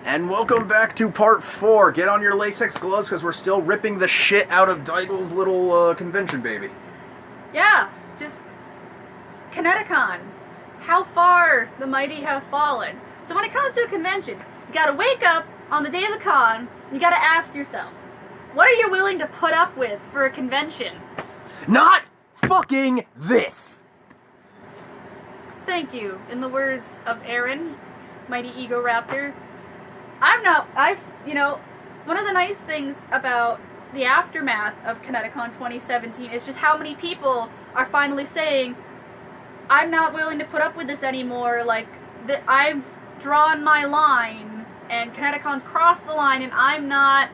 And welcome back to part 4. Get on your latex gloves because we're still ripping the shit out of Daigel's little convention baby. Yeah, just ConnectiCon. How far the mighty have fallen. So when it comes to a convention, you gotta wake up on the day of the con, you gotta ask yourself, what are you willing to put up with for a convention? Not fucking this! Thank you. In the words of Aaron, mighty ego raptor, one of the nice things about the aftermath of ConnectiCon 2017 is just how many people are finally saying, I'm not willing to put up with this anymore, like, I've drawn my line, and ConnectiCon's crossed the line, and I'm not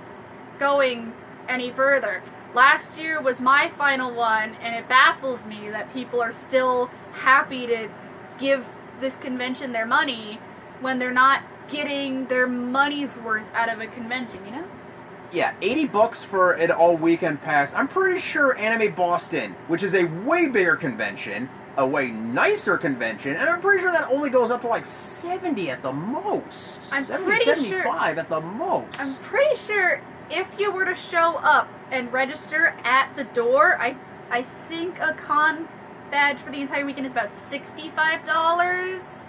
going any further. Last year was my final one, and it baffles me that people are still happy to give this convention their money when they're not getting their money's worth out of a convention, you know? Yeah, $80 for an all-weekend pass. I'm pretty sure Anime Boston, which is a way bigger convention, a way nicer convention, and I'm pretty sure that only goes up to like 70 at the most. I'm 70, pretty 75 at the most. I'm pretty sure if you were to show up and register at the door, I think a con badge for the entire weekend is about $65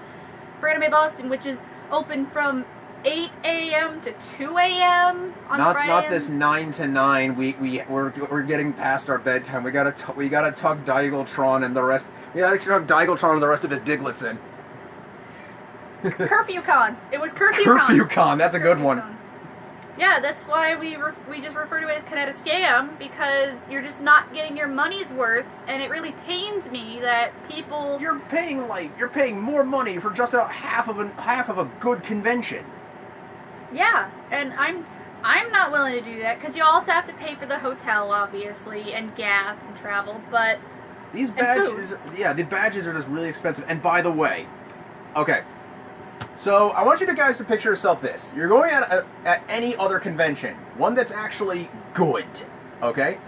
for Anime Boston, which is open from 8 a.m. to 2 a.m. on Friday. Not this 9 to 9. We're getting past our bedtime. We gotta tuck Daigeltron and the rest. Yeah, I tuck Daigeltron and the rest of his Diglets in. Curfew Con. It was Curfew Con. Curfew Con. That's a good one. Con. Yeah, that's why we just refer to it as ConnectiCon, because you're just not getting your money's worth, and it really pains me that people. You're paying more money for just about half of a good convention. Yeah, and I'm not willing to do that, because you also have to pay for the hotel, obviously, and gas and travel, but these badges, yeah, the badges are just really expensive. And by the way, okay. So, I want you guys to picture yourself this. You're going at any other convention, one that's actually good, okay?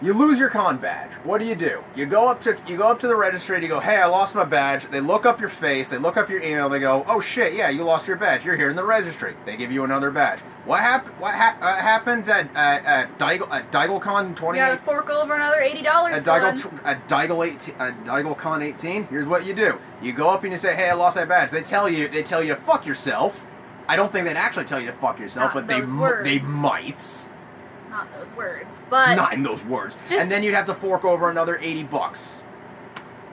You lose your con badge. What do? You go up to the registry and you go, hey, I lost my badge. They look up your face, they look up your email, they go, oh shit, yeah, you lost your badge. You're here in the registry. They give you another badge. What happens at DaigelCon 28? You gotta fork over another $80 at DaigelCon 18, here's what you do. You go up and you say, hey, I lost my badge. They tell you to fuck yourself. I don't think they'd actually tell you to fuck yourself, but they might. Not those words, but... Not in those words. And then you'd have to fork over another $80.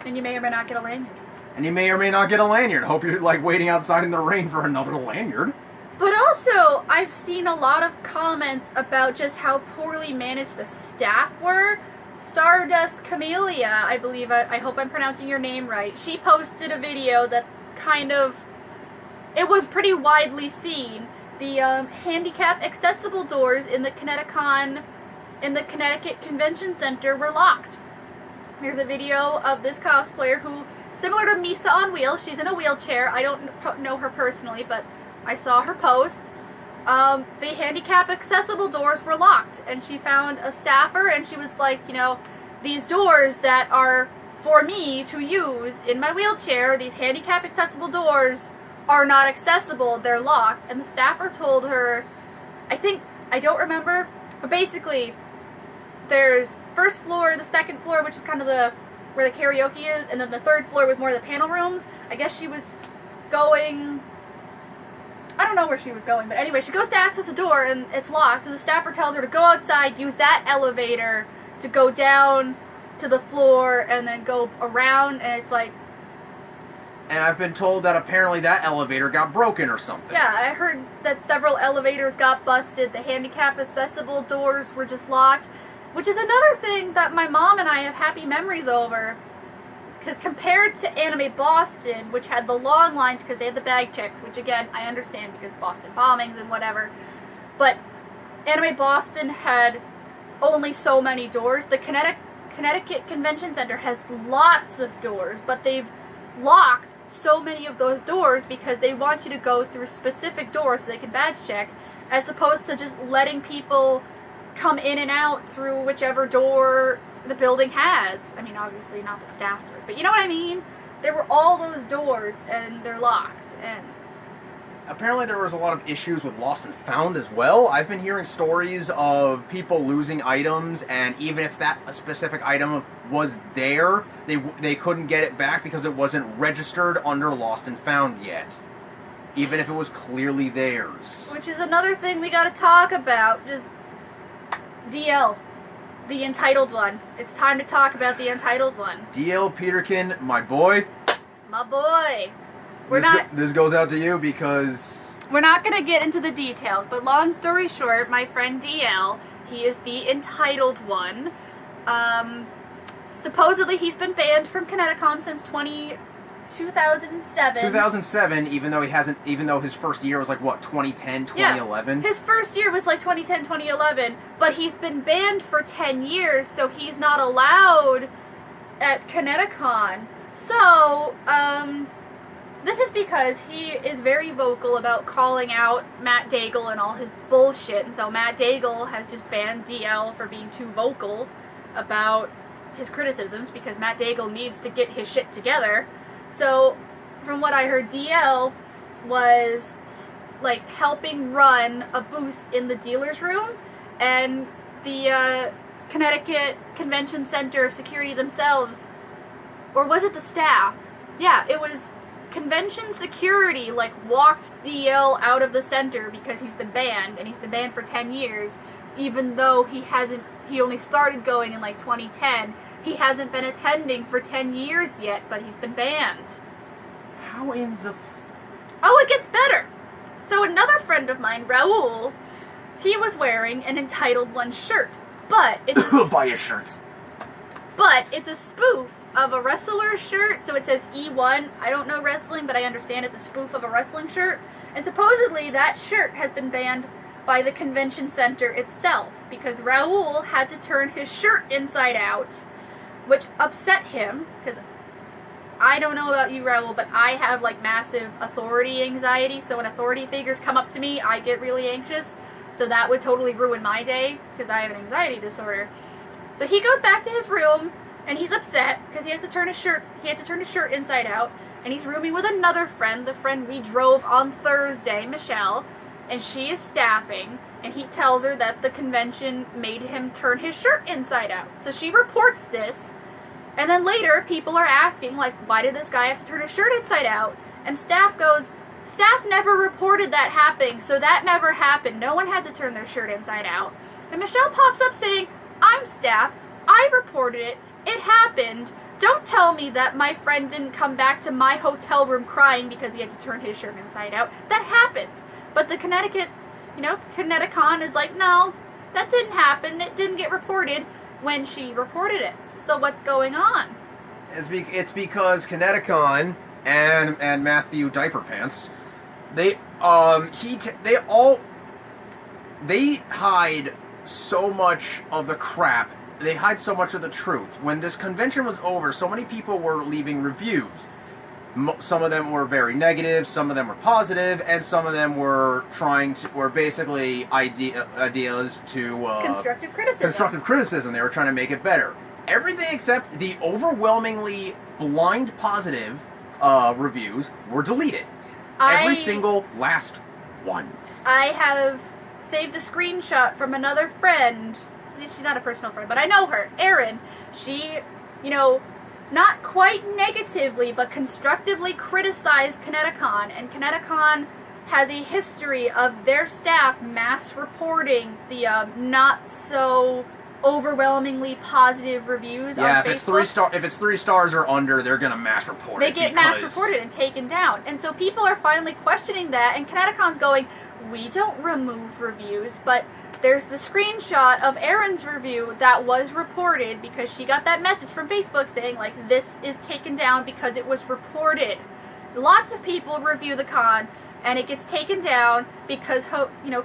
And you may or may not get a lanyard. Hope you're, like, waiting outside in the rain for another lanyard. But also, I've seen a lot of comments about just how poorly managed the staff were. Stardust Camellia, I believe, I hope I'm pronouncing your name right. She posted a video that it was pretty widely seen. The handicap accessible doors in the ConnectiCon, in the Connecticut Convention Center, were locked. There's a video of this cosplayer who, similar to Misa on Wheels, she's in a wheelchair. I don't know her personally, but I saw her post. The handicap accessible doors were locked, and she found a staffer, and she was like, these doors that are for me to use in my wheelchair, these handicap accessible doors are not accessible, they're locked. And the staffer told her, I don't remember, but basically, there's first floor, the second floor, which is kind of where the karaoke is, and then the third floor with more of the panel rooms. I guess she was going, I don't know where she was going, but anyway, she goes to access the door, and it's locked, so the staffer tells her to go outside, use that elevator to go down to the floor, and then go around, and it's like... And I've been told that apparently that elevator got broken or something. Yeah, I heard that several elevators got busted. The handicap accessible doors were just locked, which is another thing that my mom and I have happy memories over. Because compared to Anime Boston, which had the long lines because they had the bag checks, which again, I understand because Boston bombings and whatever, but Anime Boston had only so many doors. The Connecticut Convention Center has lots of doors, but they've locked so many of those doors because they want you to go through specific doors so they can badge check, as opposed to just letting people come in and out through whichever door the building has. I mean, obviously not the staff doors, but you know what I mean? There were all those doors and they're locked, and apparently there was a lot of issues with Lost and Found as well. I've been hearing stories of people losing items, and even if that specific item was there, they couldn't get it back because it wasn't registered under Lost and Found yet, even if it was clearly theirs. Which is another thing we gotta talk about. Just DL, the entitled one. It's time to talk about the entitled one. DL Peterkin, my boy. My boy. This goes out to you because we're not going to get into the details, but long story short, my friend DL, he is the entitled one. Supposedly he's been banned from ConnectiCon since 2007. 2007, even though his first year was like what, 2010, 2011? Yeah, his first year was like 2010, 2011, but he's been banned for 10 years, so he's not allowed at ConnectiCon. So, this is because he is very vocal about calling out Matt Daigle and all his bullshit. And so Matt Daigle has just banned DL for being too vocal about his criticisms because Matt Daigle needs to get his shit together. So from what I heard, DL was like helping run a booth in the dealer's room, and the Connecticut Convention Center security themselves, or was it the staff? Yeah, it was convention security, like, walked DL out of the center because he's been banned, and he's been banned for 10 years, even though he only started going in, like, 2010. He hasn't been attending for 10 years yet, but he's been banned. How in the... Oh, it gets better! So another friend of mine, Raul, he was wearing an Entitled One shirt, but it's buy his shirts. But it's a spoof of a wrestler's shirt, so it says E1. I don't know wrestling, but I understand it's a spoof of a wrestling shirt. And supposedly that shirt has been banned by the convention center itself because Raul had to turn his shirt inside out, which upset him, because I don't know about you, Raul, but I have like massive authority anxiety, so when authority figures come up to me, I get really anxious. So that would totally ruin my day because I have an anxiety disorder. So he goes back to his room, and he's upset because he had to turn his shirt inside out, and he's rooming with another friend, the friend we drove on Thursday, Michelle, and she is staffing, and he tells her that the convention made him turn his shirt inside out. So she reports this, and then later people are asking, like, why did this guy have to turn his shirt inside out? And staff goes, staff never reported that happening, so that never happened. No one had to turn their shirt inside out. And Michelle pops up saying, I'm staff, I reported it, it happened. Don't tell me that my friend didn't come back to my hotel room crying because he had to turn his shirt inside out. That happened. But the ConnectiCon is like, no, that didn't happen. It didn't get reported when she reported it. So what's going on? It's because ConnectiCon and Matthew Diaper Pants, they hide so much of the crap. They hide so much of the truth. When this convention was over, so many people were leaving reviews. Some of them were very negative, some of them were positive, and some of them were basically ideas to... constructive criticism. Constructive criticism. They were trying to make it better. Everything except the overwhelmingly blind positive reviews were deleted. Every single last one. I have saved a screenshot from another friend. She's not a personal friend, but I know her, Erin. She, not quite negatively, but constructively criticized ConnectiCon, and ConnectiCon has a history of their staff mass reporting the not so overwhelmingly positive reviews on Facebook. If it's 3 stars or under, they're gonna mass report it. They get mass reported and taken down, and so people are finally questioning that, and ConnectiCon's going, we don't remove reviews, but there's the screenshot of Erin's review that was reported because she got that message from Facebook saying, like, this is taken down because it was reported. Lots of people review the con, and it gets taken down because,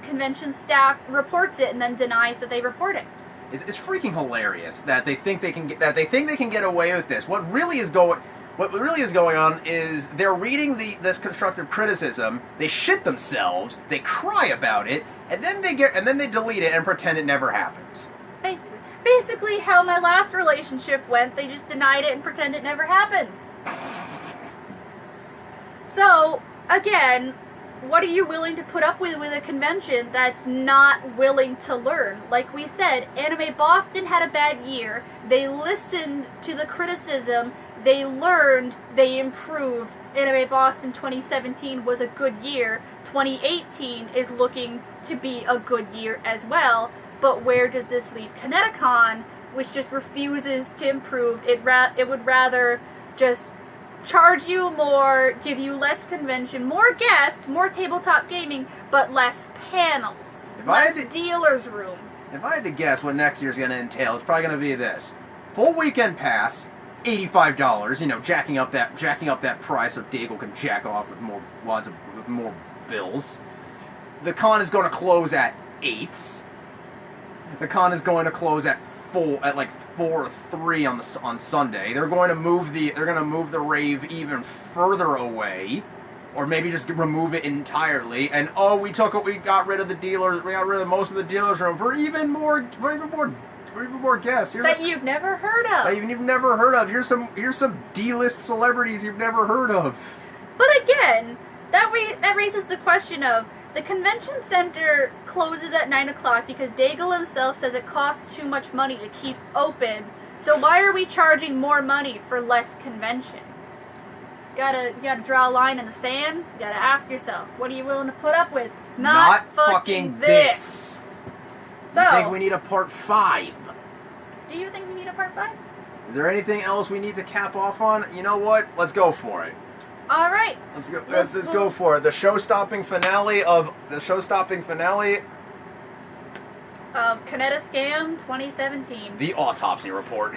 convention staff reports it and then denies that they report it. It's freaking hilarious that they think they can get away with this. What really is going on is they're reading this constructive criticism, they shit themselves, they cry about it, and then they delete it and pretend it never happened. Basically how my last relationship went, they just denied it and pretend it never happened. So, again, what are you willing to put up with a convention that's not willing to learn? Like we said, Anime Boston had a bad year. They listened to the criticism. They learned. They improved. Anime Boston 2017 was a good year. 2018 is looking to be a good year as well. But where does this leave ConnectiCon, which just refuses to improve? It would rather just charge you more, give you less convention, more guests, more tabletop gaming, but less panels, less dealer's room. If I had to guess what next year's going to entail, it's probably going to be this: full weekend pass, $85. You know, jacking up that price so Daigle can jack off with more bills. The con is going to close at 8. The con is going to close at 4 or 3 on Sunday. They're going to move the rave even further away, or maybe just remove it entirely. And we got rid of the dealers. We got rid of most of the dealers room for even more guests. That you've never heard of. That you've never heard of. Here's some D-list celebrities you've never heard of. But again, that raises the question of, the convention center closes at 9 o'clock because Daigle himself says it costs too much money to keep open. So why are we charging more money for less convention? You gotta draw a line in the sand. You gotta ask yourself, what are you willing to put up with? Not fucking this. So, you think we need a part 5? Do you think we need a part 5? Is there anything else we need to cap off on? You know what? Let's go for it. All right. Let's go for it. The show-stopping finale of ConnectiCon 2017. The autopsy report.